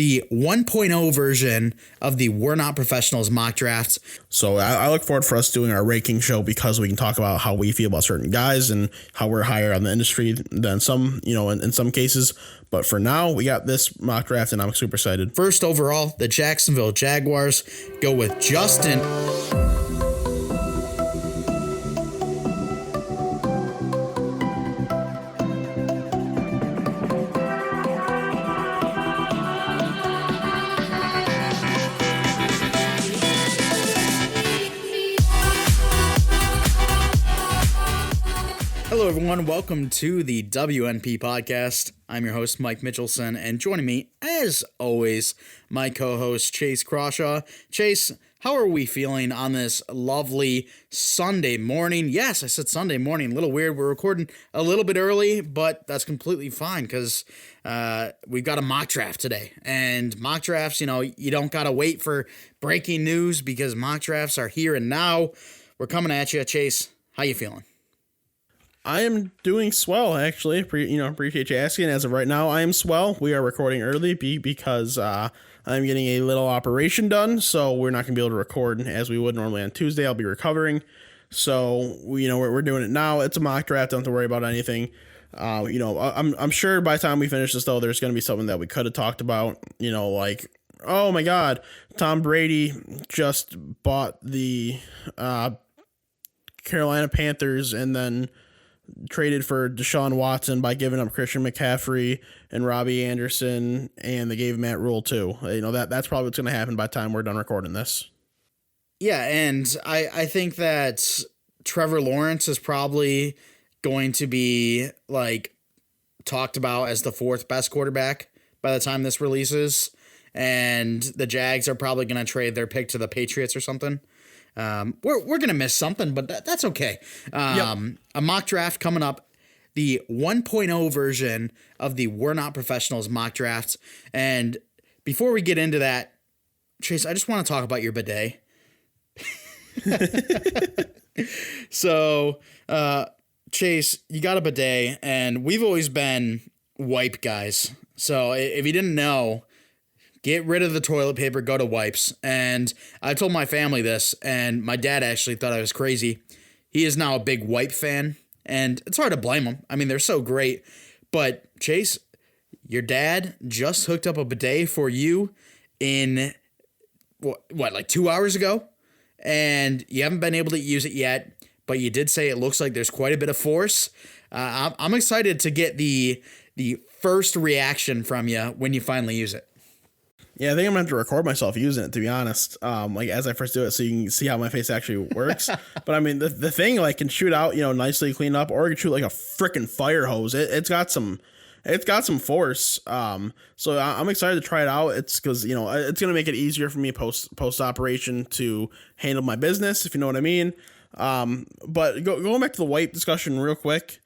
the 1.0 version of the We're Not Professionals mock drafts. So I look forward for us doing our ranking show because we can talk about how we feel about certain guys and how we're higher on the industry than some, in some cases. But for now, we got this mock draft and I'm super excited. First overall, the Jacksonville Jaguars go with Justin. Hello, everyone. Welcome to the WNP podcast. I'm your host, Mike Mitchelson, and joining me, as always, my co-host, Chase Crawshaw. Chase, how are we feeling on this lovely Sunday morning? Yes, I said Sunday morning. A little weird. We're recording a little bit early, but that's completely fine because we've got a mock draft today. And mock drafts, you don't got to wait for breaking news because mock drafts are here and now. We're coming at you. Chase, how you feeling? I am doing swell, actually. Appreciate you asking. As of right now, I am swell. We are recording early because I'm getting a little operation done, so we're not going to be able to record as we would normally on Tuesday. I'll be recovering. So, we're doing it now. It's a mock draft. Don't have to worry about anything. I'm sure by the time we finish this, though, there's going to be something that we could have talked about, like, oh my God, Tom Brady just bought the Carolina Panthers and then traded for Deshaun Watson by giving up Christian McCaffrey and Robbie Anderson, and they gave Matt Rule too. That's probably what's going to happen by the time we're done recording this. Yeah, and I think that Trevor Lawrence is probably going to be talked about as the fourth best quarterback by the time this releases, and the Jags are probably going to trade their pick to the Patriots or something. We're gonna miss something, but that's okay. A mock draft coming up, the 1.0 version of the We're Not Professionals mock drafts. And before we get into that, Chase, I just want to talk about your bidet. So, Chase, you got a bidet, and we've always been wipe guys. So if you didn't know, get rid of the toilet paper, go to wipes. And I told my family this, and my dad actually thought I was crazy. He is now a big wipe fan, and it's hard to blame him. I mean, they're so great. But, Chase, your dad just hooked up a bidet for you in, like 2 hours ago? And you haven't been able to use it yet, but you did say it looks like there's quite a bit of force. I'm excited to get the first reaction from you when you finally use it. Yeah, I think I'm going to have to record myself using it, to be honest, as I first do it so you can see how my face actually works. But, I mean, the thing, can shoot out, nicely cleaned up, or it can shoot like a freaking fire hose. It's got some force. So I'm excited to try it out. It's because, it's going to make it easier for me post-operation to handle my business, if you know what I mean. But going back to the wipe discussion real quick.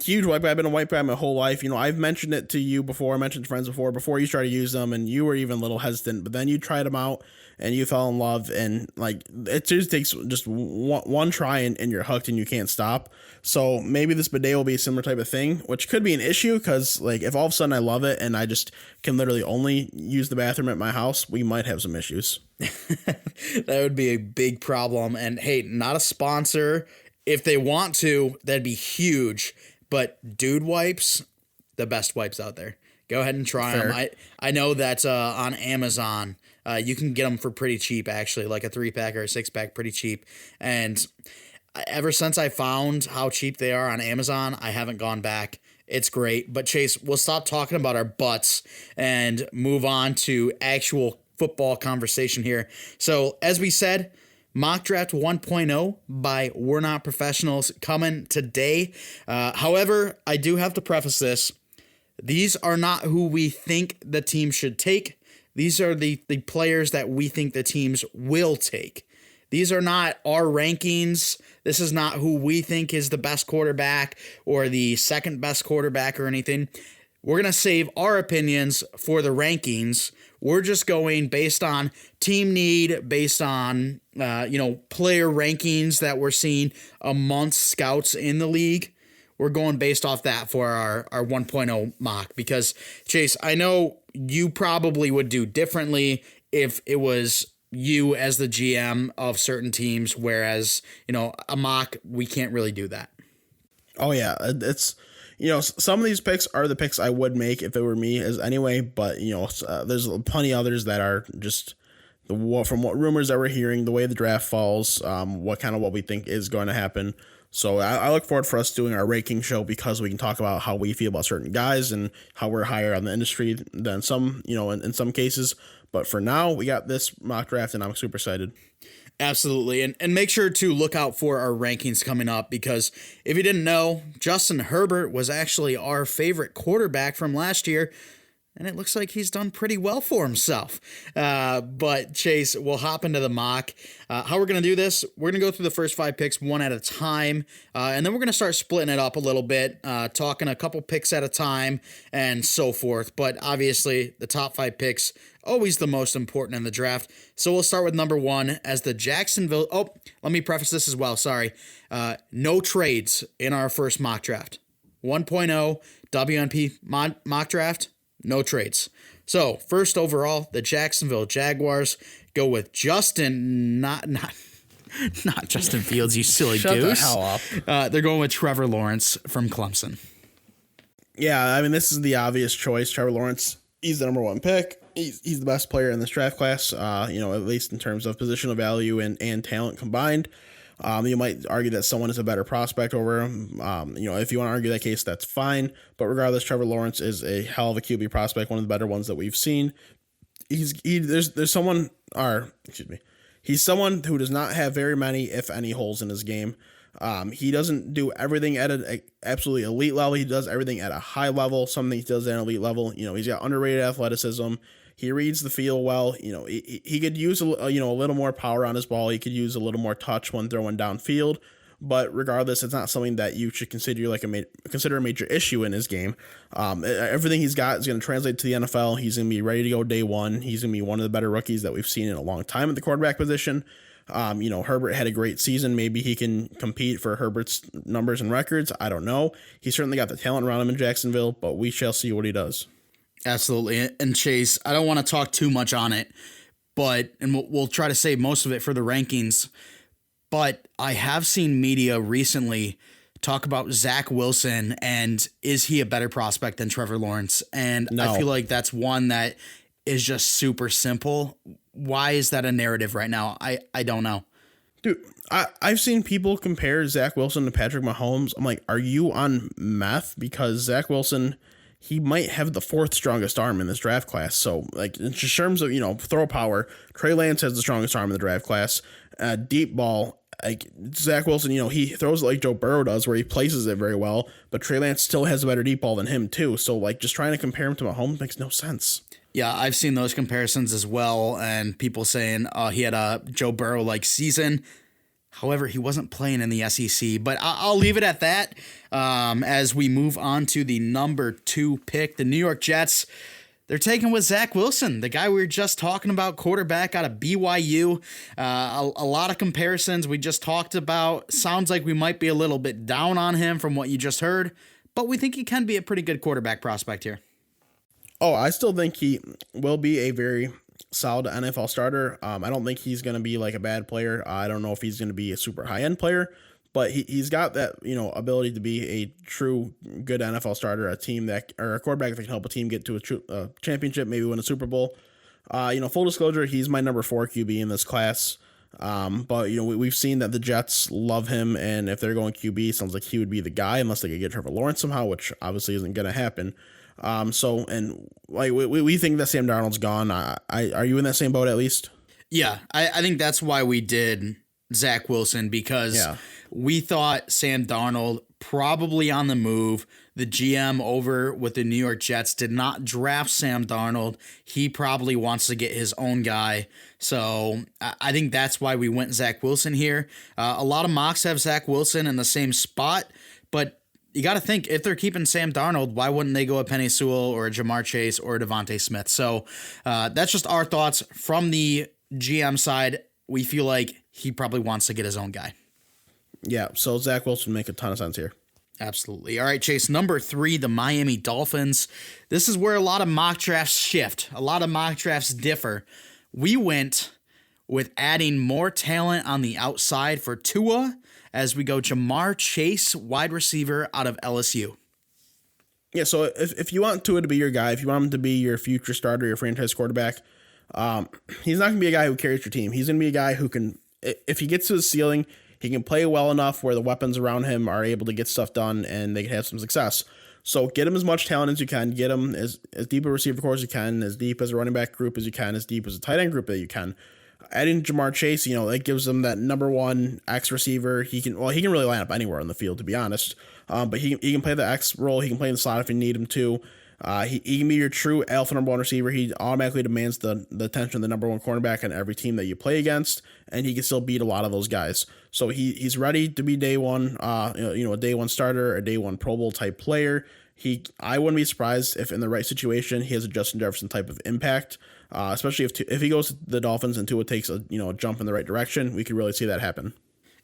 Huge wipe guy. I've been a wipe guy my whole life. I've mentioned it to you before. I mentioned to friends before you started to use them, and you were even a little hesitant. But then you tried them out, and you fell in love. And it just takes just one try, and you're hooked, and you can't stop. So maybe this bidet will be a similar type of thing, which could be an issue because if all of a sudden I love it and I just can literally only use the bathroom at my house, we might have some issues. That would be a big problem. And hey, not a sponsor. If they want to, that'd be huge. But dude wipes, the best wipes out there. Go ahead and try them. I know that on Amazon, you can get them for pretty cheap, actually, like a 3-pack or a 6-pack, pretty cheap. And ever since I found how cheap they are on Amazon, I haven't gone back. It's great. But Chase, we'll stop talking about our butts and move on to actual football conversation here. So as we said, Mock Draft 1.0 by We're Not Professionals coming today. However, I do have to preface this. These are not who we think the team should take. These are the players that we think the teams will take. These are not our rankings. This is not who we think is the best quarterback or the second best quarterback or anything. We're going to save our opinions for the rankings. We're just going based on team need, based on, player rankings that we're seeing amongst scouts in the league. We're going based off that for our 1.0 mock because, Chase, I know you probably would do differently if it was you as the GM of certain teams, whereas, a mock, we can't really do that. Oh yeah, it's some of these picks are the picks I would make if it were me as anyway, but there's plenty others that are just from what rumors that we're hearing, the way the draft falls, what we think is going to happen. So I look forward for us doing our ranking show because we can talk about how we feel about certain guys and how we're higher on the industry than some, in some cases. But for now, we got this mock draft and I'm super excited. Absolutely. And make sure to look out for our rankings coming up, because if you didn't know, Justin Herbert was actually our favorite quarterback from last year. And it looks like he's done pretty well for himself. But Chase, we'll hop into the mock. How we're going to do this, we're going to go through the first 5 picks one at a time. And then we're going to start splitting it up a little bit, talking a couple picks at a time and so forth. But obviously, the top 5 picks, always the most important in the draft. So we'll start with number 1 as the Jacksonville. Oh, let me preface this as well. Sorry. No trades in our first mock draft. 1.0 WNP mock draft. No trades. So first overall, the Jacksonville Jaguars go with Justin, not Justin Fields, you silly Shut goose. the hell up. They're going with Trevor Lawrence from Clemson. Yeah, I mean, this is the obvious choice. Trevor Lawrence, he's the number 1 pick. He's the best player in this draft class, at least in terms of positional value and talent combined. You might argue that someone is a better prospect over him. If you want to argue that case, that's fine. But regardless, Trevor Lawrence is a hell of a QB prospect, one of the better ones that we've seen. He's someone who does not have very many, if any, holes in his game. He doesn't do everything at an absolutely elite level. He does everything at a high level. Something he does at an elite level. He's got underrated athleticism. He reads the field well. He could use a little more power on his ball. He could use a little more touch when throwing downfield. But regardless, it's not something that you should consider a major issue in his game. Everything he's got is going to translate to the NFL. He's going to be ready to go day one. He's going to be one of the better rookies that we've seen in a long time at the quarterback position. Herbert had a great season. Maybe he can compete for Herbert's numbers and records. I don't know. He certainly got the talent around him in Jacksonville, but we shall see what he does. Absolutely. And Chase, I don't want to talk too much on it, and we'll try to save most of it for the rankings. But I have seen media recently talk about Zach Wilson and is he a better prospect than Trevor Lawrence? And no. I feel like that's one that is just super simple. Why is that a narrative right now? I don't know. Dude, I've seen people compare Zach Wilson to Patrick Mahomes. I'm like, are you on meth? Because Zach Wilson, he might have the 4th strongest arm in this draft class. So, in terms of, throw power, Trey Lance has the strongest arm in the draft class. Deep ball, Zach Wilson, he throws it like Joe Burrow does, where he places it very well. But Trey Lance still has a better deep ball than him, too. So, just trying to compare him to Mahomes makes no sense. Yeah, I've seen those comparisons as well. And people saying he had a Joe Burrow-like season. However, he wasn't playing in the SEC, but I'll leave it at that. As we move on to the number 2 pick, the New York Jets, they're taking with Zach Wilson, the guy we were just talking about, quarterback out of BYU. A lot of comparisons we just talked about. Sounds like we might be a little bit down on him from what you just heard, but we think he can be a pretty good quarterback prospect here. Oh, I still think he will be a very solid NFL starter. I don't think he's going to be like a bad player. I don't know if he's going to be a super high-end player, but he's got that, ability to be a true good NFL starter, a quarterback that can help a team get to a championship, maybe win a Super Bowl. Full disclosure, he's my number 4 QB in this class. But we've seen that the Jets love him, and if they're going QB, sounds like he would be the guy unless they could get Trevor Lawrence somehow, which obviously isn't going to happen. We think that Sam Darnold's gone. Are you in that same boat at least? Yeah, I think that's why we did Zach Wilson, because we thought Sam Darnold probably on the move. The GM over with the New York Jets did not draft Sam Darnold. He probably wants to get his own guy. So I think that's why we went Zach Wilson here. A lot of mocks have Zach Wilson in the same spot, but you got to think, if they're keeping Sam Darnold, why wouldn't they go a Penei Sewell or a Jamar Chase or a Devontae Smith? So that's just our thoughts from the GM side. We feel like he probably wants to get his own guy. Yeah, so Zach Wilson would make a ton of sense here. Absolutely. All right, Chase, number 3, the Miami Dolphins. This is where a lot of mock drafts shift. A lot of mock drafts differ. We went with adding more talent on the outside for Tua as we go Jamar Chase, wide receiver out of LSU. Yeah, so if you want Tua to be your guy, if you want him to be your future starter, your franchise quarterback, he's not going to be a guy who carries your team. He's going to be a guy who can, if he gets to his ceiling, he can play well enough where the weapons around him are able to get stuff done and they can have some success. So get him as much talent as you can. Get him as deep a receiver core as you can, as deep as a running back group as you can, as deep as a tight end group that you can. Adding Jamar Chase, that gives him that number 1 X receiver. He can really line up anywhere on the field, to be honest. But he can play the X role. He can play in the slot if you need him to. He can be your true alpha number 1 receiver. He automatically demands the attention of the number 1 cornerback on every team that you play against, and he can still beat a lot of those guys. So he's ready to be day 1, a day 1 starter, a day 1 Pro Bowl type player. I wouldn't be surprised if in the right situation he has a Justin Jefferson type of impact. Especially if he goes to the Dolphins and Tua takes a jump in the right direction, we could really see that happen.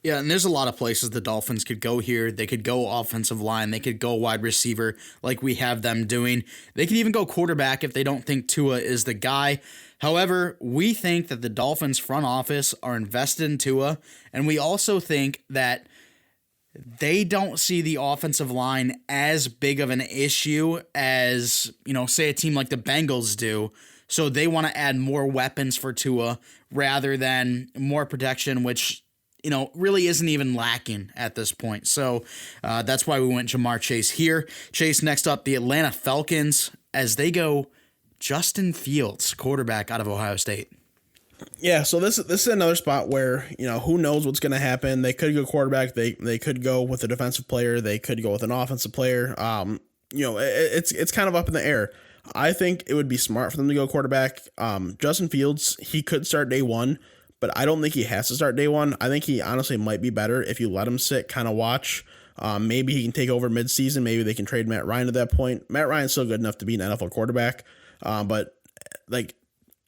Yeah, and there's a lot of places the Dolphins could go here. They could go offensive line. They could go wide receiver like we have them doing. They could even go quarterback if they don't think Tua is the guy. However, we think that the Dolphins front office are invested in Tua, and we also think that they don't see the offensive line as big of an issue as, say a team like the Bengals do. So they want to add more weapons for Tua rather than more protection, which, really isn't even lacking at this point. So that's why we went Jamar Chase here. Chase, next up, the Atlanta Falcons, as they go Justin Fields, quarterback out of Ohio State. Yeah, so this is another spot where, who knows what's going to happen. They could go quarterback. They could go with a defensive player. They could go with an offensive player. It's kind of up in the air. I think it would be smart for them to go quarterback. Justin Fields, he could start day 1, but I don't think he has to start day 1. I think he honestly might be better if you let him sit, kind of watch. Maybe he can take over midseason. Maybe they can trade Matt Ryan at that point. Matt Ryan's still good enough to be an NFL quarterback. But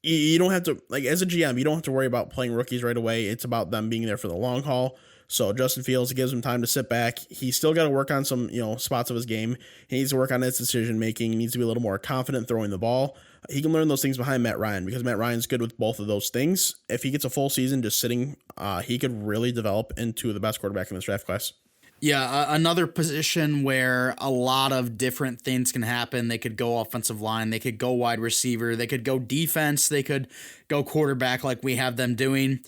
you don't have to, as a GM, you don't have to worry about playing rookies right away. It's about them being there for the long haul. So Justin Fields, gives him time to sit back. He's still got to work on some, spots of his game. He needs to work on his decision making. He needs to be a little more confident throwing the ball. He can learn those things behind Matt Ryan because Matt Ryan's good with both of those things. If he gets a full season just sitting, he could really develop into the best quarterback in this draft class. Yeah, another position where a lot of different things can happen. They could go offensive line. They could go wide receiver. They could go defense. They could go quarterback like we have them doing.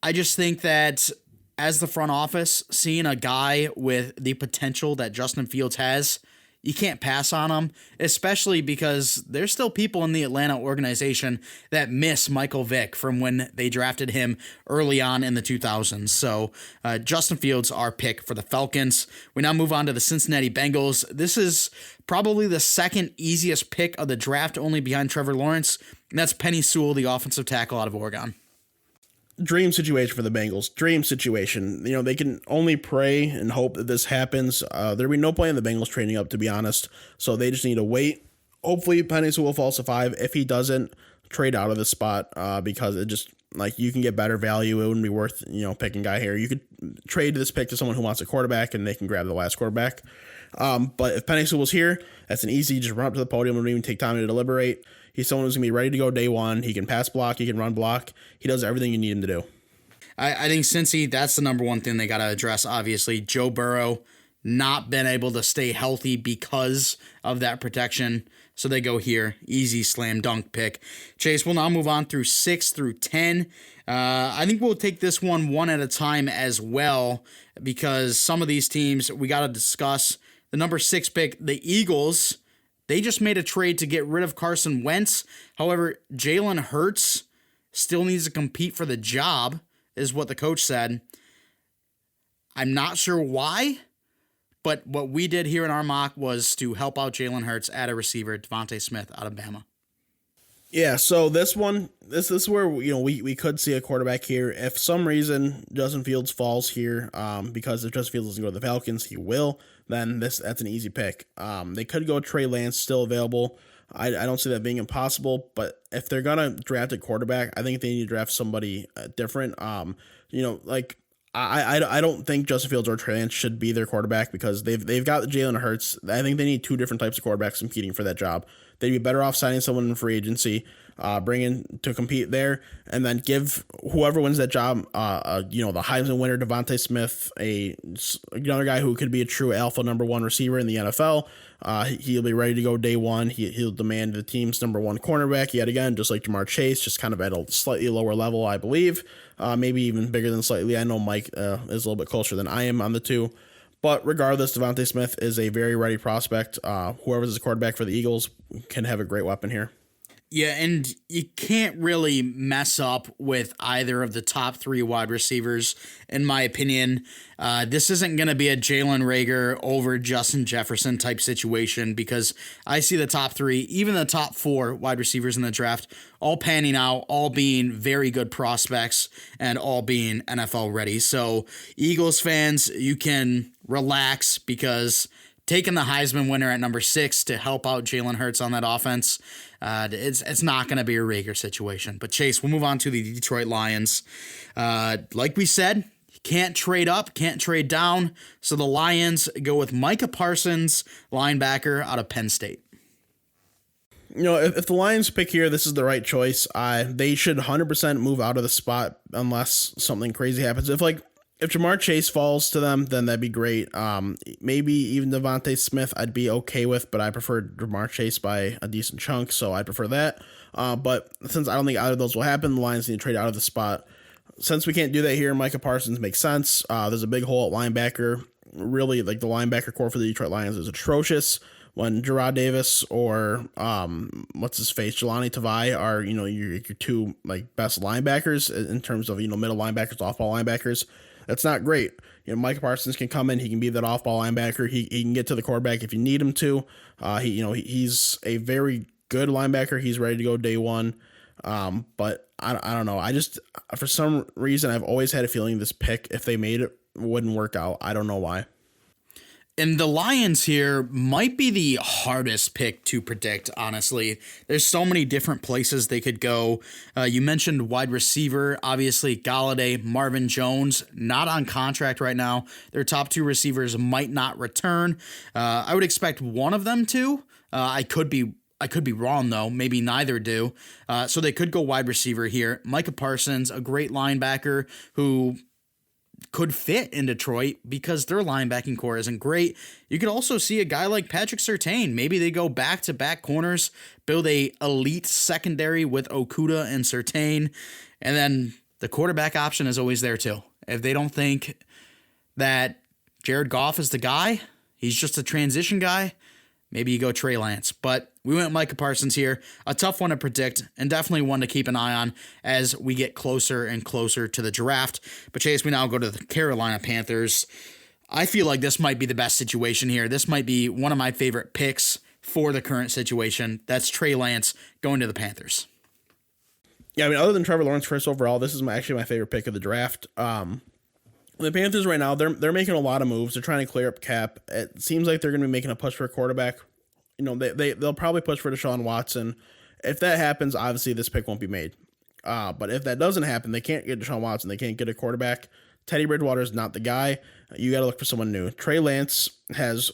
I just think that as the front office, seeing a guy with the potential that Justin Fields has, you can't pass on him, especially because there's still people in the Atlanta organization that miss Michael Vick from when they drafted him early on in the 2000s. So Justin Fields, our pick for the Falcons. We now move on to the Cincinnati Bengals. This is probably the second easiest pick of the draft, only behind Trevor Lawrence, and that's Penny Sewell, the offensive tackle out of Oregon. Dream situation for the Bengals. Dream situation. They can only pray and hope that this happens. There'll be no point in the Bengals trading up, to be honest. So they just need to wait. Hopefully, Penny Sewell falls to 5. If he doesn't, trade out of this spot because it just, you can get better value. It wouldn't be worth, picking a guy here. You could trade this pick to someone who wants a quarterback and they can grab the last quarterback. But if Penny Sewell's here, that's an easy, just run up to the podium and don't even take time to deliberate. He's someone who's going to be ready to go day 1. He can pass block. He can run block. He does everything you need him to do. I think Cincy, that's the number one thing they got to address, obviously. Joe Burrow not been able to stay healthy because of that protection. So they go here. Easy slam dunk pick. Chase, we'll now move on through 6 through 10. I think we'll take this one at a time as well because some of these teams we got to discuss. The number 6 pick, the Eagles. They just made a trade to get rid of Carson Wentz. However, Jalen Hurts still needs to compete for the job, is what the coach said. I'm not sure why, but what we did here in our mock was to help out Jalen Hurts at a receiver, Devontae Smith out of Bama. Yeah, so this is where we could see a quarterback here. If some reason Justin Fields falls here, because if Justin Fields doesn't go to the Falcons, he will. Then that's an easy pick. They could go Trey Lance, still available. I don't see that being impossible. But if they're gonna draft a quarterback, I think they need to draft somebody different. I don't think Justin Fields or Trey Lance should be their quarterback because they've got Jalen Hurts. I think they need two different types of quarterbacks competing for that job. They'd be better off signing someone in free agency, bring in to compete there, and then give whoever wins that job, the Heisman winner Devontae Smith, another guy who could be a true alpha number one receiver in the NFL. He'll be ready to go day one. He'll demand the team's number one cornerback yet again, just like Jamar Chase, just kind of at a slightly lower level, I believe. Maybe even bigger than slightly. I know Mike is a little bit closer than I am on the two. But regardless, Devontae Smith is a very ready prospect. Whoever's the quarterback for the Eagles can have a great weapon here. Yeah, and you can't really mess up with either of the top three wide receivers, in my opinion. This isn't going to be a Jalen Reagor over Justin Jefferson type situation because I see the top three, even the top four wide receivers in the draft, all panning out, all being very good prospects, and all being NFL ready. So, Eagles fans, you can relax because taking the Heisman winner at number 6 to help out Jalen Hurts on that offense, it's not going to be a Reagor situation. But Chase, we'll move on to the Detroit Lions. Like we said, can't trade up, can't trade down. So the Lions go with Micah Parsons, linebacker out of Penn State. If the Lions pick here, this is the right choice. They should 100% move out of the spot unless something crazy happens. If Jamar Chase falls to them, then that'd be great. Maybe even Devontae Smith I'd be okay with, but I prefer Jamar Chase by a decent chunk, so I prefer that. But since I don't think either of those will happen, the Lions need to trade out of the spot. Since we can't do that here, Micah Parsons makes sense. There's a big hole at linebacker. Really, the linebacker core for the Detroit Lions is atrocious. When Jarrad Davis or Jelani Tavai are your two best linebackers in terms of middle linebackers, off-ball linebackers. That's not great. Micah Parsons can come in. He can be that off-ball linebacker. He can get to the quarterback if you need him to. He's a very good linebacker. He's ready to go day one. But I don't know. I just, for some reason, I've always had a feeling this pick, if they made it, wouldn't work out. I don't know why. And the Lions here might be the hardest pick to predict, honestly. There's so many different places they could go. You mentioned wide receiver, obviously Galladay, Marvin Jones, not on contract right now. Their top two receivers might not return. I would expect one of them to. I could be wrong, though. Maybe neither do. So they could go wide receiver here. Micah Parsons, a great linebacker who could fit in Detroit because their linebacking core isn't great. You could also see a guy like Patrick Surtain. Maybe they go back-to-back corners, build a elite secondary with Okudah and Surtain, and then the quarterback option is always there too. If they don't think that Jared Goff is the guy, he's just a transition guy, maybe you go Trey Lance. But we went Micah Parsons here. A tough one to predict and definitely one to keep an eye on as we get closer and closer to the draft. But Chase, we now go to the Carolina Panthers. I feel like this might be the best situation here. This might be one of my favorite picks for the current situation. That's Trey Lance going to the Panthers. Yeah, other than Trevor Lawrence first overall, this is actually my favorite pick of the draft. The Panthers right now, they're making a lot of moves. They're trying to clear up cap. It seems like they're going to be making a push for a quarterback. They'll probably push for Deshaun Watson. If that happens, obviously this pick won't be made. But if that doesn't happen, they can't get Deshaun Watson. They can't get a quarterback. Teddy Bridgewater is not the guy. You got to look for someone new. Trey Lance has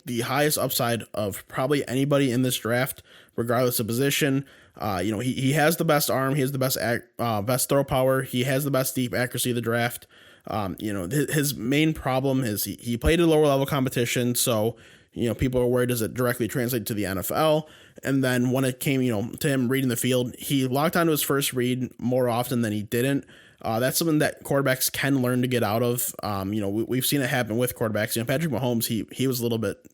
the highest upside of probably anybody in this draft, regardless of position. He has the best arm. He has the best throw power. He has the best deep accuracy of the draft. His main problem is he played at lower level competition, so people are worried, does it directly translate to the NFL? And then when it came, to him reading the field, he locked onto his first read more often than he didn't. That's something that quarterbacks can learn to get out of. We've seen it happen with quarterbacks. Patrick Mahomes, he was a little bit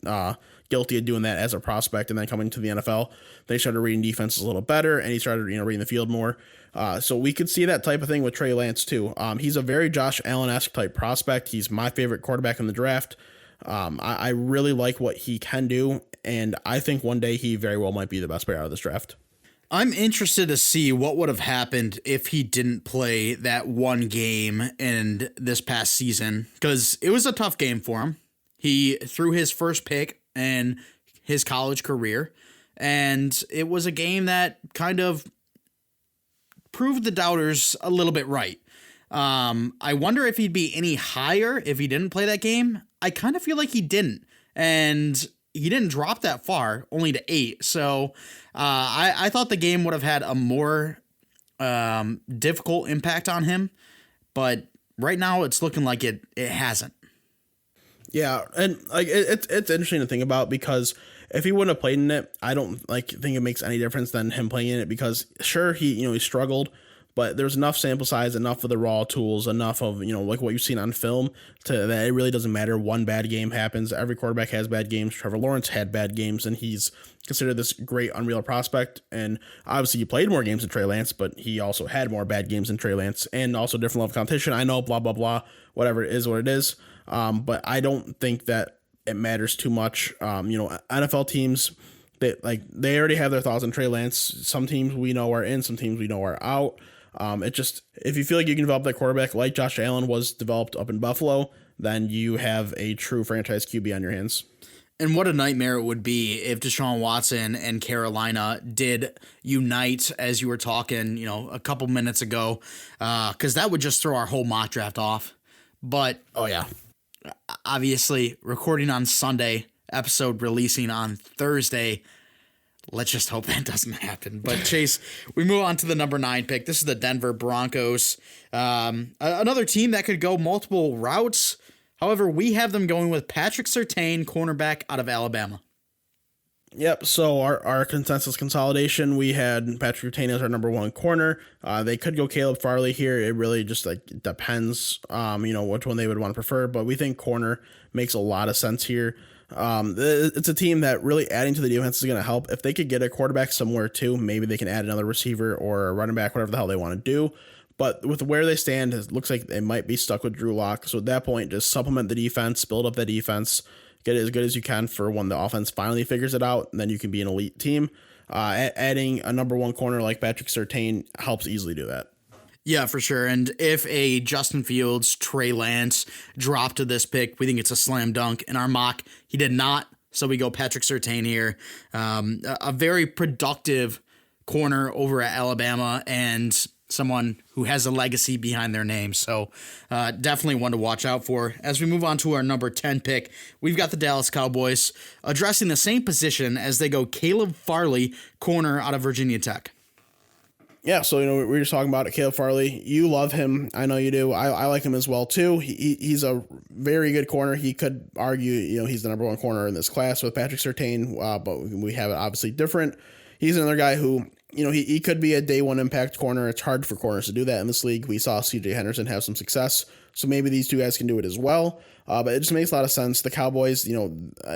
guilty of doing that as a prospect, and then coming to the NFL, they started reading defenses a little better, and he started reading the field more. So we could see that type of thing with Trey Lance too. He's a very Josh Allen-esque type prospect. He's my favorite quarterback in the draft. I really like what he can do, and I think one day he very well might be the best player out of this draft. I'm interested to see what would have happened if he didn't play that one game in this past season, because it was a tough game for him. He threw his first pick in his college career, and it was a game that kind of proved the doubters a little bit right. I wonder if he'd be any higher if he didn't play that game. I kind of feel like he didn't. And he didn't drop that far, only to 8. So I thought the game would have had a more difficult impact on him. But right now it's looking like it hasn't. Yeah, and like it's interesting to think about, because if he wouldn't have played in it, I don't think it makes any difference than him playing in it, because sure, he struggled, but there's enough sample size, enough of the raw tools, enough of like what you've seen on film that it really doesn't matter. One bad game happens. Every quarterback has bad games. Trevor Lawrence had bad games, and he's considered this great unreal prospect. And obviously, he played more games than Trey Lance, but he also had more bad games than Trey Lance, and also different level of competition. I know, blah blah blah, whatever it is, what it is. But I don't think that it matters too much. NFL teams, they already have their thoughts on Trey Lance. Some teams we know are in, some teams we know are out. If you feel like you can develop that quarterback like Josh Allen was developed up in Buffalo, then you have a true franchise QB on your hands. And what a nightmare it would be if Deshaun Watson and Carolina did unite, as you were talking, a couple minutes ago, because that would just throw our whole mock draft off. But oh yeah, obviously recording on Sunday, episode releasing on Thursday. Let's just hope that doesn't happen. But Chase, we move on to the number 9 pick. This is the Denver Broncos. Another team that could go multiple routes. However, we have them going with Patrick Surtain, cornerback out of Alabama. Yep. So our consensus consolidation, we had Patrick Surtain as our number 1 corner. They could go Caleb Farley here. It really just depends, which one they would want to prefer. But we think corner makes a lot of sense here. It's a team that really adding to the defense is going to help. If they could get a quarterback somewhere too, maybe they can add another receiver or a running back, whatever the hell they want to do. But with where they stand, it looks like they might be stuck with Drew Lock. So at that point, just supplement the defense, build up that defense, get it as good as you can for when the offense finally figures it out, and then you can be an elite team. Adding a number 1 corner like Patrick Surtain helps easily do that. Yeah, for sure. And if a Justin Fields, Trey Lance drop to this pick, we think it's a slam dunk. In our mock, he did not. So we go Patrick Surtain here. A very productive corner over at Alabama, and someone who has a legacy behind their name. So definitely one to watch out for. As we move on to our number 10 pick, we've got the Dallas Cowboys addressing the same position as they go Caleb Farley, corner out of Virginia Tech. Yeah, so we were just talking about it, Caleb Farley. You love him, I know you do. I like him as well too. He's a very good corner. He could argue, he's the number 1 corner in this class with Patrick Surtain, but we have it obviously different. He's another guy who, he could be a day 1 impact corner. It's hard for corners to do that in this league. We saw CJ Henderson have some success, so maybe these two guys can do it as well. But it just makes a lot of sense. The Cowboys,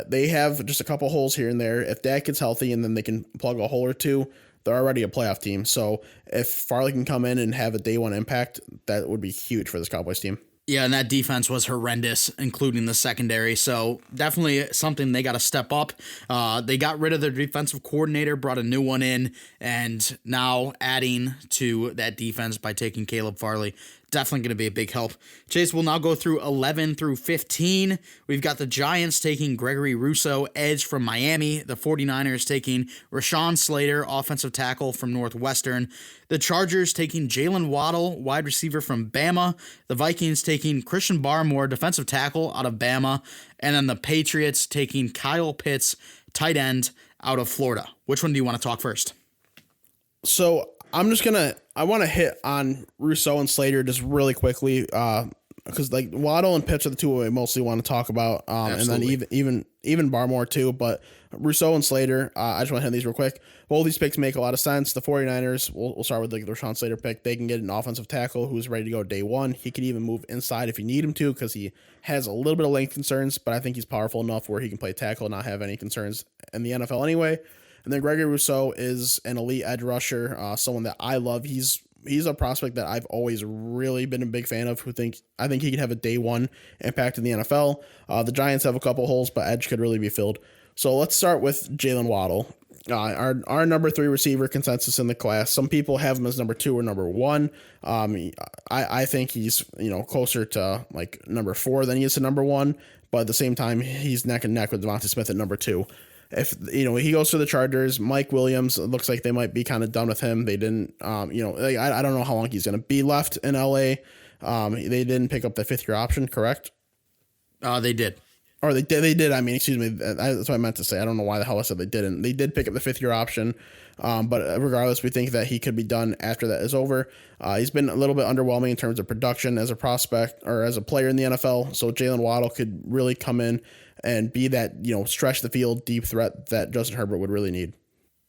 they have just a couple holes here and there. If Dak gets healthy and then they can plug a hole or two, they're already a playoff team. So if Farley can come in and have a day 1 impact, that would be huge for this Cowboys team. Yeah, and that defense was horrendous, including the secondary. So definitely something they got to step up. They got rid of their defensive coordinator, brought a new one in, and now adding to that defense by taking Caleb Farley. Definitely going to be a big help. Chase will now go through 11 through 15. We've got the Giants taking Gregory Rousseau, edge from Miami. The 49ers taking Rashawn Slater, offensive tackle from Northwestern. The Chargers taking Jalen Waddle, wide receiver from Bama. The Vikings taking Christian Barmore, defensive tackle out of Bama. And then the Patriots taking Kyle Pitts, tight end out of Florida. Which one do you want to talk first? So I want to hit on Rousseau and Slater just really quickly, because Waddle and Pitts are the two I mostly want to talk about, and then even Barmore too. But Rousseau and Slater, I just want to hit these real quick. Both these picks make a lot of sense. The 49ers, we'll start with the Rashawn Slater pick. They can get an offensive tackle who's ready to go day 1. He could even move inside if you need him to, because he has a little bit of length concerns, but I think he's powerful enough where he can play tackle and not have any concerns in the NFL anyway. And then Gregory Rousseau is an elite edge rusher, someone that I love. He's a prospect that I've always really been a big fan of. I think he could have a day 1 impact in the NFL. The Giants have a couple holes, but edge could really be filled. So let's start with Jalen Waddle, our number 3 receiver consensus in the class. Some people have him as number 2 or number 1. I think he's closer to number 4 than he is to number 1. But at the same time, he's neck and neck with Devontae Smith at number 2. If he goes to the Chargers, Mike Williams, it looks like they might be kind of done with him. They didn't, I don't know how long he's going to be left in LA. They didn't pick up the 5th-year option, correct? They did. Or they did. I mean, excuse me. That's what I meant to say. I don't know why the hell I said they didn't. They did pick up the 5th-year option. But regardless, we think that he could be done after that is over. He's been a little bit underwhelming in terms of production as a prospect or as a player in the NFL. So Jalen Waddle could really come in and be that, stretch the field deep threat that Justin Herbert would really need.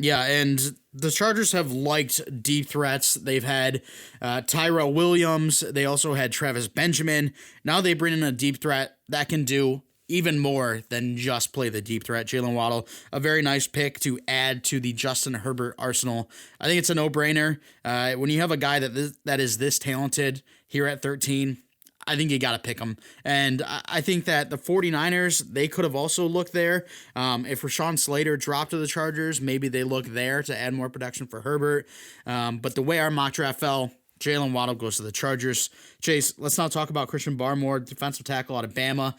Yeah, and the Chargers have liked deep threats. They've had Tyrell Williams. They also had Travis Benjamin. Now they bring in a deep threat that can do even more than just play the deep threat. Jalen Waddle, a very nice pick to add to the Justin Herbert arsenal. I think it's a no-brainer. When you have a guy that is this talented here at 13, I think you got to pick him. And I think that the 49ers, they could have also looked there. If Rashawn Slater dropped to the Chargers, maybe they look there to add more production for Herbert. But the way our mock draft fell, Jalen Waddle goes to the Chargers. Chase, let's now talk about Christian Barmore, defensive tackle out of Bama.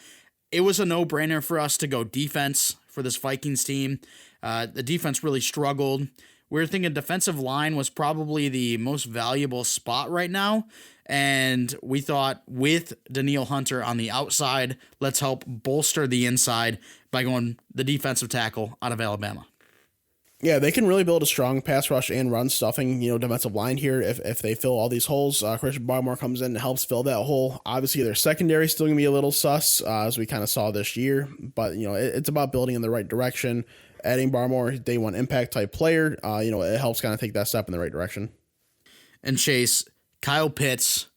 It was a no-brainer for us to go defense for this Vikings team. The defense really struggled. We were thinking defensive line was probably the most valuable spot right now. And we thought with Danielle Hunter on the outside, let's help bolster the inside by going the defensive tackle out of Alabama. Yeah, they can really build a strong pass rush and run stuffing, defensive line here if they fill all these holes. Christian Barmore comes in and helps fill that hole. Obviously, their secondary is still going to be a little sus, as we kind of saw this year. But, it's about building in the right direction. Adding Barmore, day one impact type player, it helps kind of take that step in the right direction. And Chase, Kyle Pitts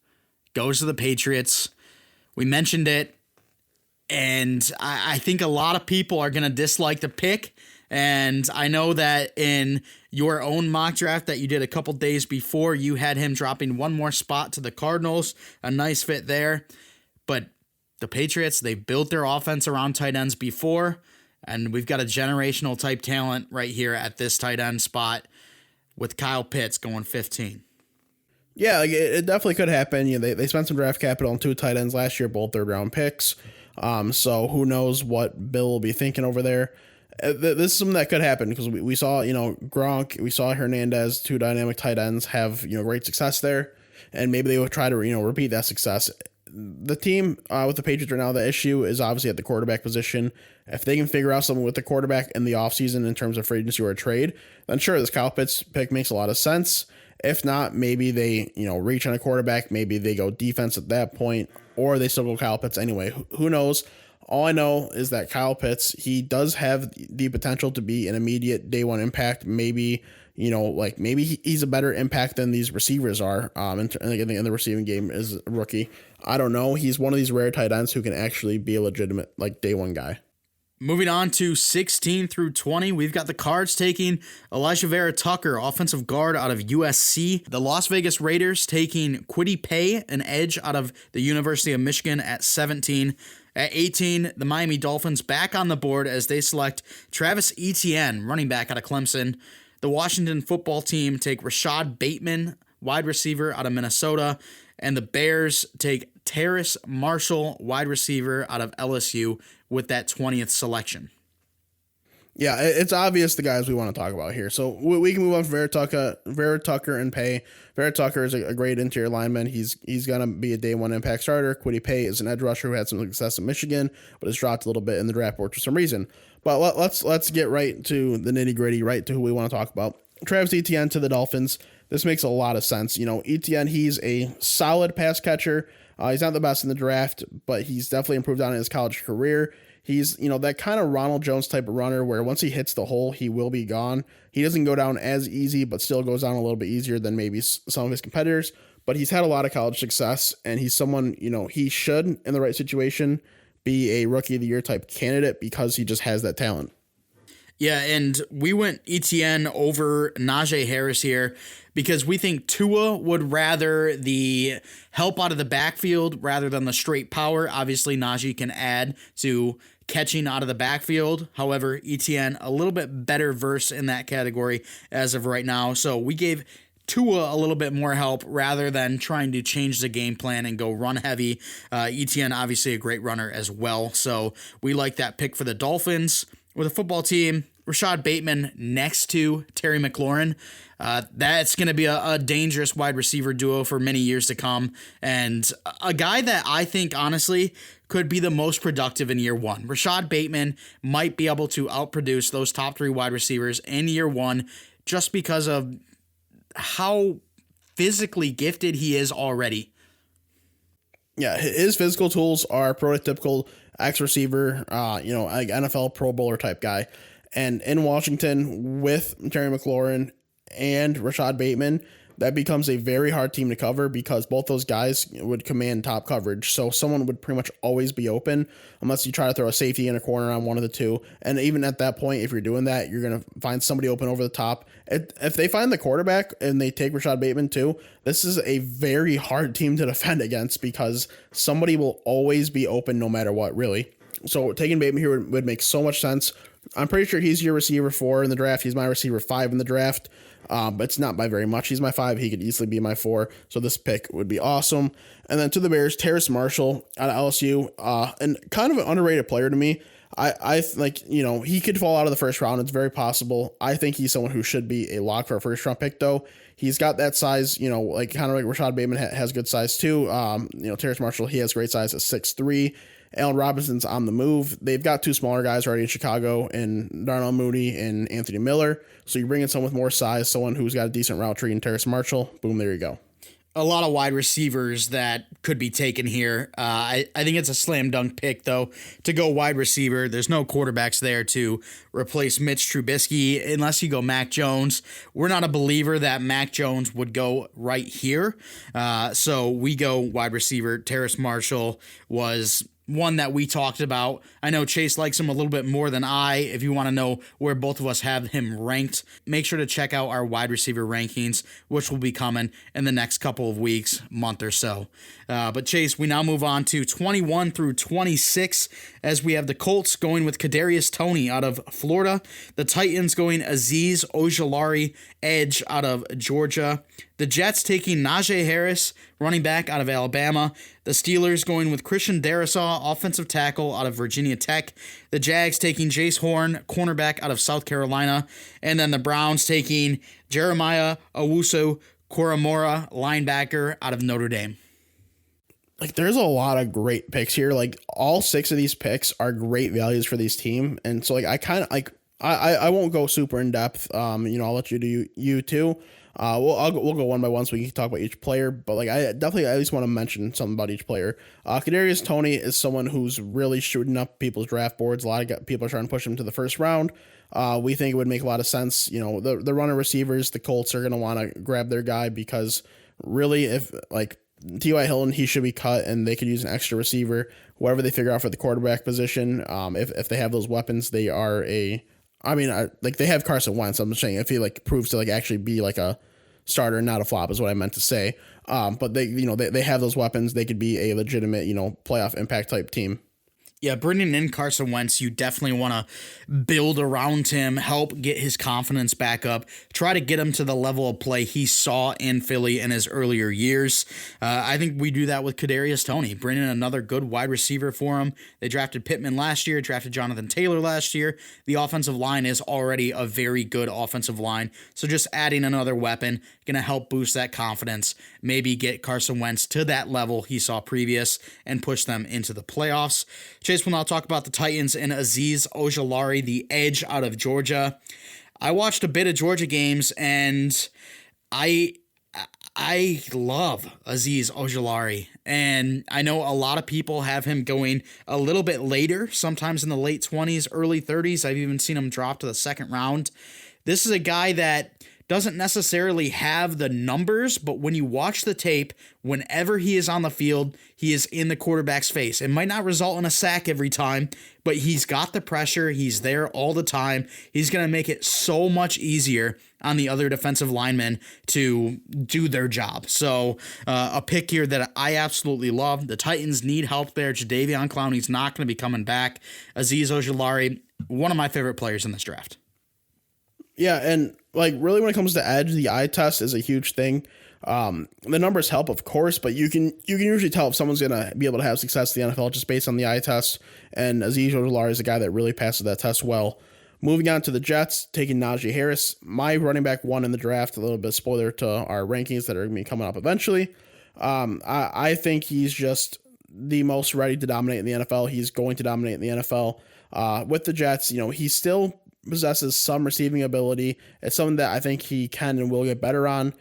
goes to the Patriots. We mentioned it, and I think a lot of people are going to dislike the pick. And I know that in your own mock draft that you did a couple days before, you had him dropping one more spot to the Cardinals. A nice fit there. But the Patriots, they built their offense around tight ends before, and we've got a generational type talent right here at this tight end spot with Kyle Pitts going 15. Yeah, it definitely could happen. They spent some draft capital on 2 tight ends last year, both third-round picks. So who knows what Bill will be thinking over there. This is something that could happen because we saw, Gronk, we saw Hernandez, 2 dynamic tight ends have, great success there. And maybe they will try to, repeat that success. The team with the Patriots right now, the issue is obviously at the quarterback position. If they can figure out something with the quarterback in the offseason in terms of free agency or a trade, then sure, this Kyle Pitts pick makes a lot of sense. If not, maybe they, reach on a quarterback. Maybe they go defense at that point, or they still go Kyle Pitts anyway. Who knows? All I know is that Kyle Pitts, he does have the potential to be an immediate day one impact. Maybe, maybe he's a better impact than these receivers are. In the receiving game as a rookie. I don't know. He's one of these rare tight ends who can actually be a legitimate day one guy. Moving on to 16 through 20, we've got the Cards taking Elijah Vera Tucker, offensive guard out of USC. The Las Vegas Raiders taking Kwity Paye, an edge out of the University of Michigan at 17. At 18, the Miami Dolphins back on the board as they select Travis Etienne, running back out of Clemson. The Washington football team take Rashad Bateman, wide receiver out of Minnesota. And the Bears take Terrace Marshall, wide receiver out of LSU, with that 20th selection. Yeah, it's obvious the guys we want to talk about here. So we can move on from Vera Tucker and Paye. Vera Tucker is a great interior lineman. He's going to be a day one impact starter. Kwity Paye is an edge rusher who had some success in Michigan, but has dropped a little bit in the draft board for some reason. But let's get right to the nitty gritty, right to who we want to talk about. Travis Etienne to the Dolphins. This makes a lot of sense. Etienne, he's a solid pass catcher. He's not the best in the draft, but he's definitely improved on in his college career. He's, that kind of Ronald Jones type of runner where once he hits the hole, he will be gone. He doesn't go down as easy, but still goes down a little bit easier than maybe some of his competitors. But he's had a lot of college success, and he's someone, he should, in the right situation, be a Rookie of the Year type candidate because he just has that talent. Yeah, and we went Etienne over Najee Harris here because we think Tua would rather the help out of the backfield rather than the straight power. Obviously, Najee can add to catching out of the backfield. However, Etienne, a little bit better verse in that category as of right now. So we gave Tua a little bit more help rather than trying to change the game plan and go run heavy. Etienne, obviously a great runner as well. So we like that pick for the Dolphins. With a football team, Rashad Bateman next to Terry McLaurin, that's going to be a dangerous wide receiver duo for many years to come. And a guy that I think, honestly, could be the most productive in year one. Rashad Bateman might be able to outproduce those top 3 wide receivers in year one just because of how physically gifted he is already. Yeah, his physical tools are prototypical X receiver, like NFL Pro Bowler type guy. And in Washington with Terry McLaurin and Rashad Bateman, that becomes a very hard team to cover because both those guys would command top coverage. So someone would pretty much always be open unless you try to throw a safety in a corner on one of the two. And even at that point, if you're doing that, you're going to find somebody open over the top. If they find the quarterback and they take Rashad Bateman too, this is a very hard team to defend against because somebody will always be open no matter what, really. So taking Bateman here would make so much sense. I'm pretty sure he's your receiver 4 in the draft. He's my receiver 5 in the draft. But it's not by very much. He's my 5. He could easily be my 4. So this pick would be awesome. And then to the Bears, Terrace Marshall out of LSU, and kind of an underrated player to me. I like, he could fall out of the first round. It's very possible. I think he's someone who should be a lock for a first round pick, though. He's got that size, like kind of like Rashad Bateman has good size too. Terrace Marshall, he has great size at 6'3". Allen Robinson's on the move. They've got 2 smaller guys already in Chicago, and Darnell Mooney and Anthony Miller. So you bring in someone with more size, someone who's got a decent route tree, and Terrace Marshall. Boom, there you go. A lot of wide receivers that could be taken here. I think it's a slam dunk pick, though, to go wide receiver. There's no quarterbacks there to replace Mitch Trubisky unless you go Mac Jones. We're not a believer that Mac Jones would go right here. So we go wide receiver. Terrace Marshall was one that we talked about. I know Chase likes him a little bit more than I. If you want to know where both of us have him ranked, make sure to check out our wide receiver rankings, which will be coming in the next couple of weeks, month or so. But Chase, we now move on to 21 through 26 as we have the Colts going with Kadarius Toney out of Florida, the Titans going Azeez Ojulari, edge out of Georgia, the Jets taking Najee Harris, running back out of Alabama, the Steelers going with Christian Darrisaw, offensive tackle out of Virginia Tech, the Jags taking Jace Horn, cornerback out of South Carolina, and then the Browns taking Jeremiah Owusu-Koramoah, linebacker out of Notre Dame. Like, there's a lot of great picks here. Like, all 6 of these picks are great values for these team. And so, like, I kind of, like, I won't go super in depth. I'll let you do you too. We'll go one by one so we can talk about each player, but like I definitely at least want to mention something about each player. Kadarius Toney is someone who's really shooting up people's draft boards. A lot of people are trying to push him to the first round. We think it would make a lot of sense. The runner receivers, the Colts are going to want to grab their guy because really, if like T.Y. Hilton, he should be cut and they could use an extra receiver. Whatever they figure out for the quarterback position, if they have those weapons, they are they have Carson Wentz. I'm just saying if he like proves to like actually be like a starter and not a flop is what I meant to say. But they have those weapons. They could be a legitimate, playoff impact type team. Yeah, bringing in Carson Wentz, you definitely want to build around him, help get his confidence back up, try to get him to the level of play he saw in Philly in his earlier years. I think we do that with Kadarius Toney, bring in another good wide receiver for him. They drafted Pittman last year, drafted Jonathan Taylor last year. The offensive line is already a very good offensive line, so just adding another weapon going to help boost that confidence, maybe get Carson Wentz to that level he saw previous and push them into the playoffs. Chase will now talk about the Titans and Azeez Ojulari, the edge out of Georgia. I watched a bit of Georgia games, and I love Azeez Ojulari, and I know a lot of people have him going a little bit later, sometimes in the late 20s, early 30s. I've even seen him drop to the second round. This is a guy that doesn't necessarily have the numbers, but when you watch the tape, whenever he is on the field, he is in the quarterback's face. It might not result in a sack every time, but he's got the pressure. He's there all the time. He's going to make it so much easier on the other defensive linemen to do their job. So a pick here that I absolutely love. The Titans need help there. Jadeveon Clowney's not going to be coming back. Azeez Ojulari, one of my favorite players in this draft. Yeah, and like really when it comes to edge, the eye test is a huge thing. The numbers help, of course, but you can usually tell if someone's gonna be able to have success in the NFL just based on the eye test. And Azeez Ojulari is a guy that really passes that test well. Moving on to the Jets, taking Najee Harris, my running back 1 in the draft. A little bit of spoiler to our rankings that are going to be coming up eventually. I think he's just the most ready to dominate in the NFL. He's going to dominate in the NFL. With the Jets, he still possesses some receiving ability. It's something that I think he can and will get better on.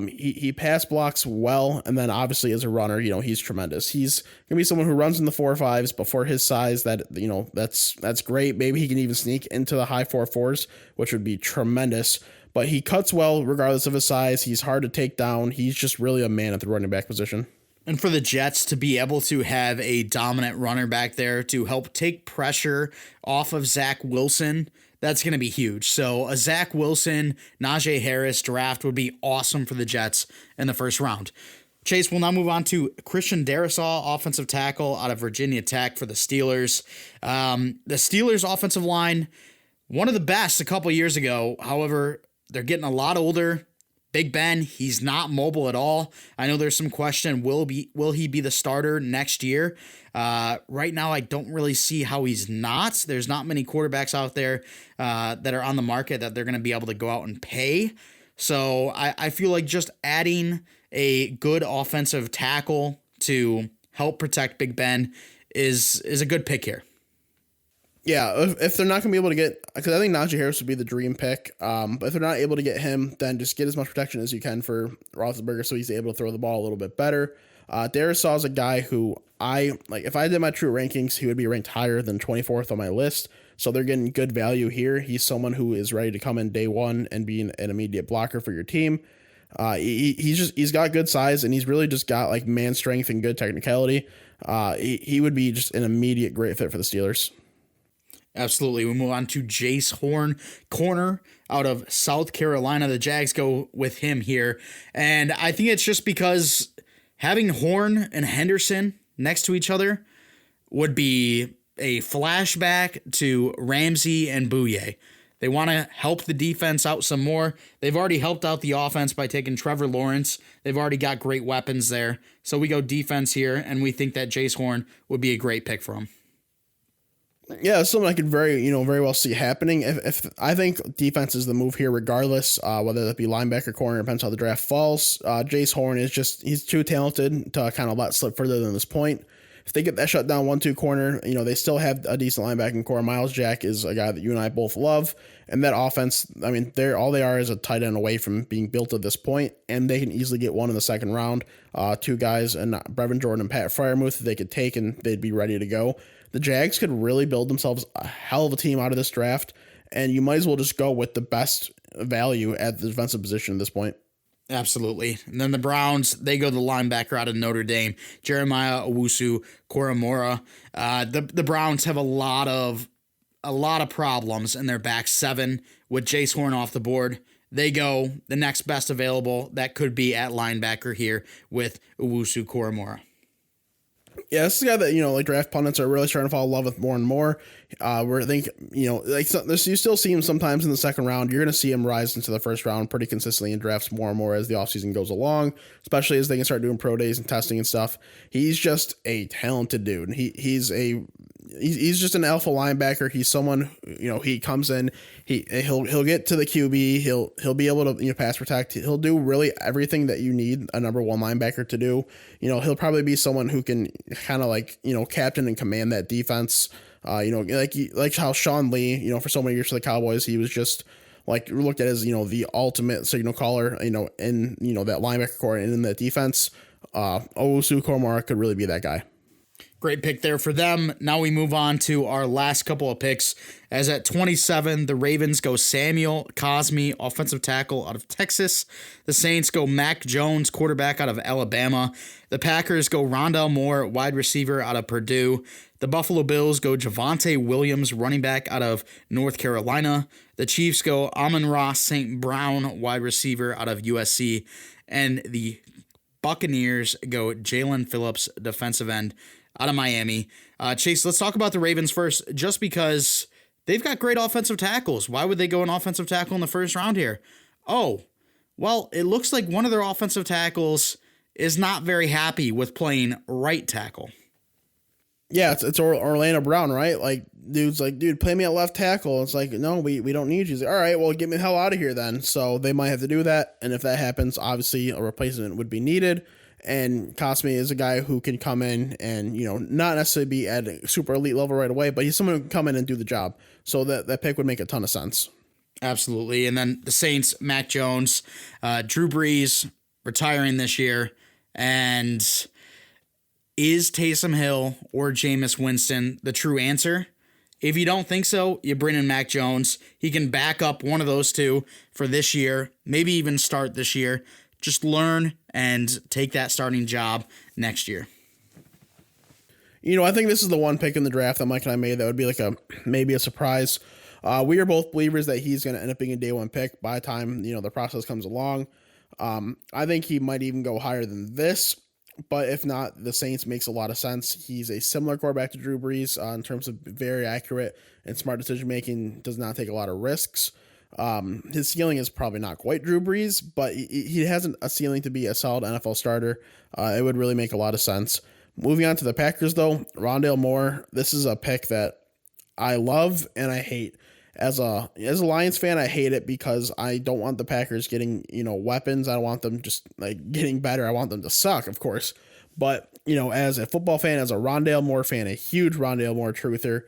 He pass blocks well, and then obviously as a runner, he's tremendous. He's gonna be someone who runs in the 4.5s, but for his size, that's great. Maybe he can even sneak into the high 4.4s, which would be tremendous. But he cuts well regardless of his size. He's hard to take down. He's just really a man at the running back position. And for the Jets to be able to have a dominant runner back there to help take pressure off of Zach Wilson, that's going to be huge. So a Zach Wilson, Najee Harris draft would be awesome for the Jets in the first round. Chase, we'll now move on to Christian Darrisaw, offensive tackle out of Virginia Tech for the Steelers. The Steelers offensive line, one of the best a couple years ago. However, they're getting a lot older. Big Ben, he's not mobile at all. I know there's some question, will he be the starter next year? Right now, I don't really see how he's not. There's not many quarterbacks out there that are on the market that they're going to be able to go out and pay. So I feel like just adding a good offensive tackle to help protect Big Ben is a good pick here. Yeah, if they're not going to be able to get, because I think Najee Harris would be the dream pick, but if they're not able to get him, then just get as much protection as you can for Roethlisberger so he's able to throw the ball a little bit better. Darrisaw is a guy who if I did my true rankings, he would be ranked higher than 24th on my list, so they're getting good value here. He's someone who is ready to come in day one and be an immediate blocker for your team. He's got good size, and he's really just got like man strength and good technicality. He would be just an immediate great fit for the Steelers. Absolutely. We move on to Jace Horn, corner out of South Carolina. The Jags go with him here. And I think it's just because having Horn and Henderson next to each other would be a flashback to Ramsey and Bouye. They want to help the defense out some more. They've already helped out the offense by taking Trevor Lawrence. They've already got great weapons there. So we go defense here, and we think that Jace Horn would be a great pick for him. Yeah, it's something I could very well see happening. If I think defense is the move here, regardless, whether that be linebacker, corner, depends how the draft falls. Jace Horn he's too talented to kind of let slip further than this point. If they get that shut down 1-2 corner, they still have a decent linebacking core. Miles Jack is a guy that you and I both love, and that offense, I mean, all they are is a tight end away from being built at this point, and they can easily get one in the second round. 2 guys, and Brevin Jordan and Pat Freiermuth, they could take, and they'd be ready to go. The Jags could really build themselves a hell of a team out of this draft, and you might as well just go with the best value at the defensive position at this point. Absolutely. And then the Browns, they go the linebacker out of Notre Dame, Jeremiah Owusu-Koramoah. The Browns have a lot of problems in their back seven with Jace Horn off the board. They go the next best available. That could be at linebacker here with Owusu-Koramoah. Yeah, this is a guy that, draft pundits are really starting to fall in love with more and more. Where I think, you still see him sometimes in the second round. You're going to see him rise into the first round pretty consistently in drafts more and more as the offseason goes along, especially as they can start doing pro days and testing and stuff. He's just a talented dude. He's just an alpha linebacker. He's someone, he comes in, he'll get to the QB, he'll be able to pass protect. He'll do really everything that you need a number one linebacker to do. He'll probably be someone who can kind of captain and command that defense. Like how Sean Lee, for so many years for the Cowboys, he was just looked at as the ultimate signal caller, in that linebacker core and in that defense. Owusu-Koramoah could really be that guy. Great pick there for them. Now we move on to our last couple of picks. As at 27, the Ravens go Samuel Cosmi, offensive tackle out of Texas. The Saints go Mac Jones, quarterback out of Alabama. The Packers go Rondale Moore, wide receiver out of Purdue. The Buffalo Bills go Javonte Williams, running back out of North Carolina. The Chiefs go Amon-Ra St. Brown, wide receiver out of USC. And the Buccaneers go Jalen Phillips, defensive end out of Miami. Chase, let's talk about the Ravens first, just because they've got great offensive tackles. Why would they go an offensive tackle in the first round here? Oh, well, it looks like one of their offensive tackles is not very happy with playing right tackle. Yeah, it's Orlando Brown, right? Like, dude's like, dude, play me at left tackle. It's like, no, we don't need you. He's like, all right, well, get me the hell out of here then. So they might have to do that. And if that happens, obviously a replacement would be needed. And Cosme is a guy who can come in and, not necessarily be at a super elite level right away, but he's someone who can come in and do the job. So that pick would make a ton of sense. Absolutely. And then the Saints, Mac Jones, Drew Brees retiring this year. And is Taysom Hill or Jameis Winston the true answer? If you don't think so, you bring in Mac Jones. He can back up one of those two for this year, maybe even start this year. Just learn and take that starting job next year. I think this is the one pick in the draft that Mike and I made that would be like maybe a surprise. We are both believers that he's going to end up being a day one pick by the time, the process comes along. I think he might even go higher than this, but if not, the Saints makes a lot of sense. He's a similar quarterback to Drew Brees in terms of very accurate and smart decision making, does not take a lot of risks. His ceiling is probably not quite Drew Brees, but he has a ceiling to be a solid NFL starter. It would really make a lot of sense. Moving on to the Packers, though, Rondale Moore. This is a pick that I love and I hate. As a Lions fan, I hate it because I don't want the Packers getting, weapons. I don't want them just like getting better. I want them to suck, of course. But, as a football fan, as a Rondale Moore fan, a huge Rondale Moore truther,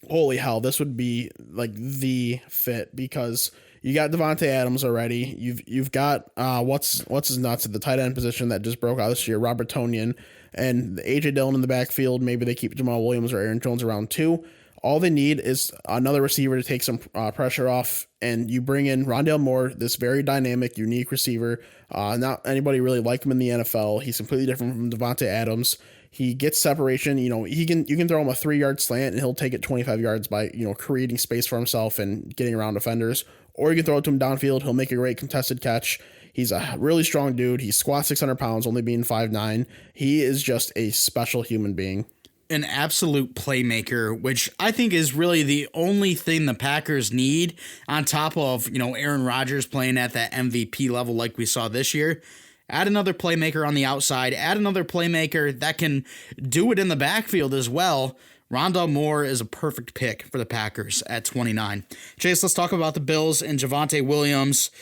holy hell, this would be like the fit because you got Devontae Adams already. You've got what's his nuts at the tight end position that just broke out this year, Robert Tonyan, and AJ Dillon in the backfield. Maybe they keep Jamal Williams or Aaron Jones around too. All they need is another receiver to take some pressure off, and you bring in Rondale Moore, this very dynamic, unique receiver. Not anybody really like him in the NFL. He's completely different from Devontae Adams. He gets separation. You can throw him a 3-yard slant, and he'll take it 25 yards by creating space for himself and getting around defenders. Or you can throw it to him downfield. He'll make a great contested catch. He's a really strong dude. He squats 600 pounds, only being 5'9". He is just a special human being. An absolute playmaker, which I think is really the only thing the Packers need on top of, Aaron Rodgers playing at that MVP level like we saw this year. Add another playmaker on the outside, add another playmaker that can do it in the backfield as well. Rondale Moore is a perfect pick for the Packers at 29. Chase, let's talk about the Bills and Javonte Williams.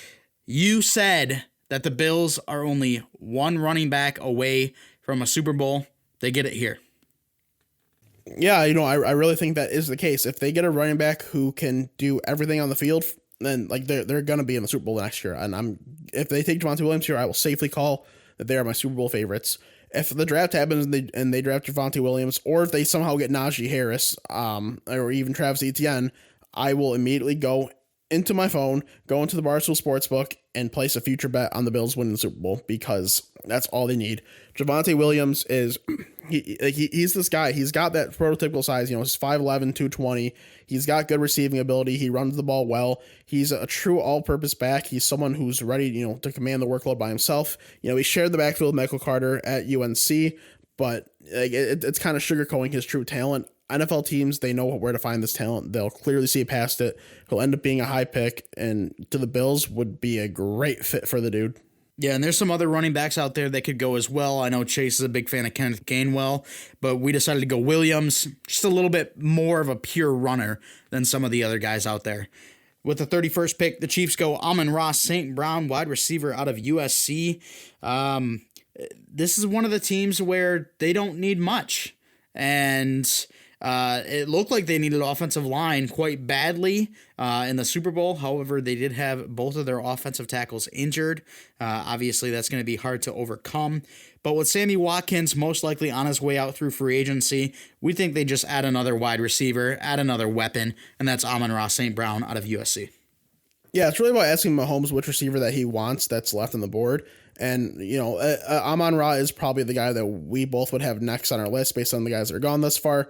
You said that the Bills are only one running back away from a Super Bowl. They get it here. Yeah, I really think that is the case. If they get a running back who can do everything on the field, then they're gonna be in the Super Bowl next year. And if they take Javonte Williams here, I will safely call that they are my Super Bowl favorites. If the draft happens and they draft Javonte Williams, or if they somehow get Najee Harris, or even Travis Etienne, I will immediately go into my phone, go into the Barstool Sportsbook, and place a future bet on the Bills winning the Super Bowl because that's all they need. Javonte Williams is he's this guy. He's got that prototypical size. He's 5'11", 220. He's got good receiving ability. He runs the ball well. He's a true all-purpose back. He's someone who's ready, to command the workload by himself. He shared the backfield with Michael Carter at UNC, but it's kind of sugarcoating his true talent. NFL teams, they know where to find this talent. They'll clearly see past it. He'll end up being a high pick, and to the Bills would be a great fit for the dude. Yeah, and there's some other running backs out there that could go as well. I know Chase is a big fan of Kenneth Gainwell, but we decided to go Williams, just a little bit more of a pure runner than some of the other guys out there. With the 31st pick, the Chiefs go Amon-Ra St. Brown, wide receiver out of USC. This is one of the teams where they don't need much, and it looked like they needed offensive line quite badly in the Super Bowl. However, they did have both of their offensive tackles injured. Obviously, that's going to be hard to overcome. But with Sammy Watkins most likely on his way out through free agency, we think they just add another wide receiver, add another weapon, and that's Amon-Ra St. Brown out of USC. Yeah, it's really about asking Mahomes which receiver that he wants that's left on the board. And, Amon-Ra is probably the guy that we both would have next on our list based on the guys that are gone thus far.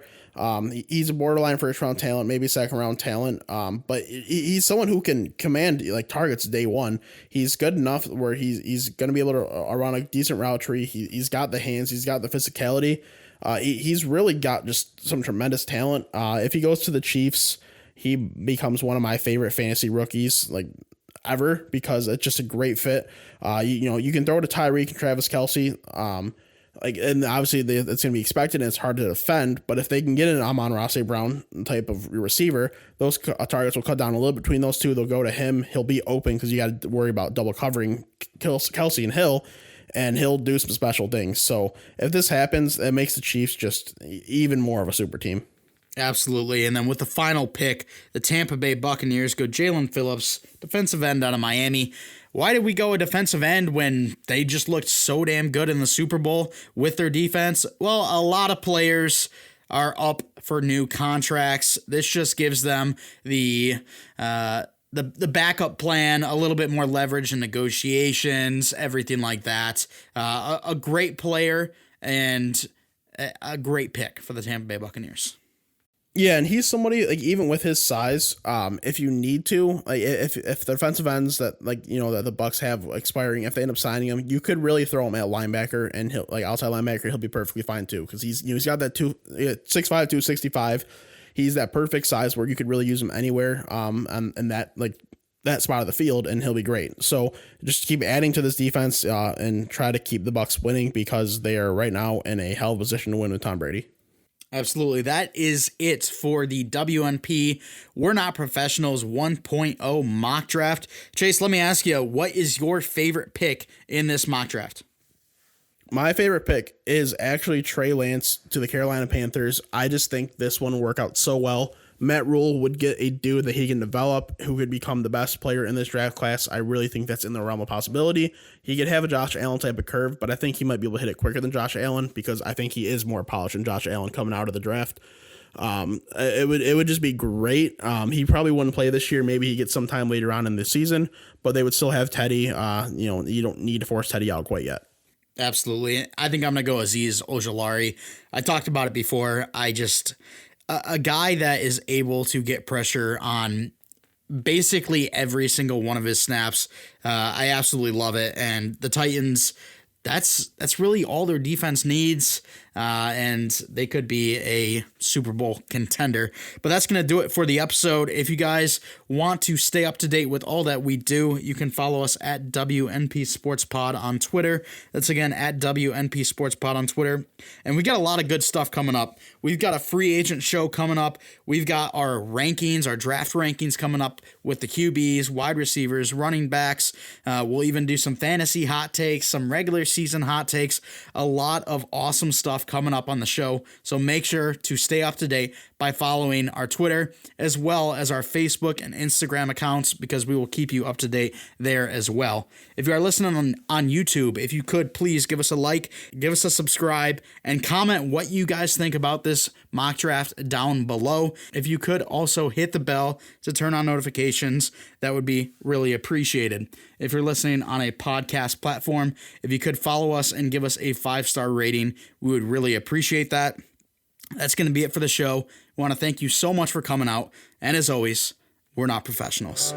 He's a borderline first-round talent, maybe second-round talent, but he's someone who can command targets day one. He's good enough where he's going to be able to run a decent route tree. He's got the hands. He's got the physicality. He's really got just some tremendous talent. If he goes to the Chiefs, he becomes one of my favorite fantasy rookies, ever, because it's just a great fit. You can throw to Tyreek and Travis Kelce. Like, and obviously it's going to be expected and it's hard to defend, but if they can get an Amon-Ra St. Brown type of receiver, those targets will cut down a little between those two. They'll go to him. He'll be open because you got to worry about double covering Kelsey and Hill, and he'll do some special things. So if this happens, it makes the Chiefs just even more of a super team. Absolutely. And then with the final pick, the Tampa Bay Buccaneers go Jalen Phillips, defensive end out of Miami. Why did we go a defensive end when they just looked so damn good in the Super Bowl with their defense? Well, a lot of players are up for new contracts. This just gives them the backup plan, a little bit more leverage in negotiations, everything like that. A great player and a great pick for the Tampa Bay Buccaneers. Yeah, and he's somebody, like, even with his size, if you need to, like, if the defensive ends that, like, you know, that the Bucs have expiring, if they end up signing him, you could really throw him at linebacker, and he'll, like, outside linebacker, he'll be perfectly fine too, because he's got that 6'5", 265. He's that perfect size where you could really use him anywhere, and that spot of the field, and he'll be great. So just keep adding to this defense, and try to keep the Bucs winning, because they are right now in a hell of a position to win with Tom Brady. Absolutely. That is it for the WNP We're Not Professionals 1.0 mock draft. Chase, let me ask you, what is your favorite pick in this mock draft? My favorite pick is actually Trey Lance to the Carolina Panthers. I just think this one will work out so well. Matt Rule would get a dude that he can develop who could become the best player in this draft class. I really think that's in the realm of possibility. He could have a Josh Allen type of curve, but I think he might be able to hit it quicker than Josh Allen, because I think he is more polished than Josh Allen coming out of the draft. It would just be great. He probably wouldn't play this year. Maybe he gets some time later on in the season, but they would still have Teddy. You don't need to force Teddy out quite yet. Absolutely. I think I'm going to go Azeez Ojulari. I talked about it before. A guy that is able to get pressure on basically every single one of his snaps. I absolutely love it. And the Titans, that's really all their defense needs. And they could be a Super Bowl contender. But that's going to do it for the episode. If you guys want to stay up to date with all that we do, you can follow us at WNP Sports Pod on Twitter. That's again at WNP Sports Pod on Twitter. And we got a lot of good stuff coming up. We've got a free agent show coming up. We've got our rankings, our draft rankings coming up with the QBs, wide receivers, running backs. We'll even do some fantasy hot takes, some regular season hot takes, a lot of awesome stuff coming up on the show. So make sure to stay up to date by following our Twitter as well as our Facebook and Instagram accounts, because we will keep you up to date there as well. If you are listening on YouTube, if you could please give us a like, give us a subscribe, and comment what you guys think about this mock draft down below. If you could also hit the bell to turn on notifications, that would be really appreciated. If you're listening on a podcast platform, if you could follow us and give us a 5-star rating, we would really appreciate that. That's going to be it for the show. We want to thank you so much for coming out. And as always, we're not professionals.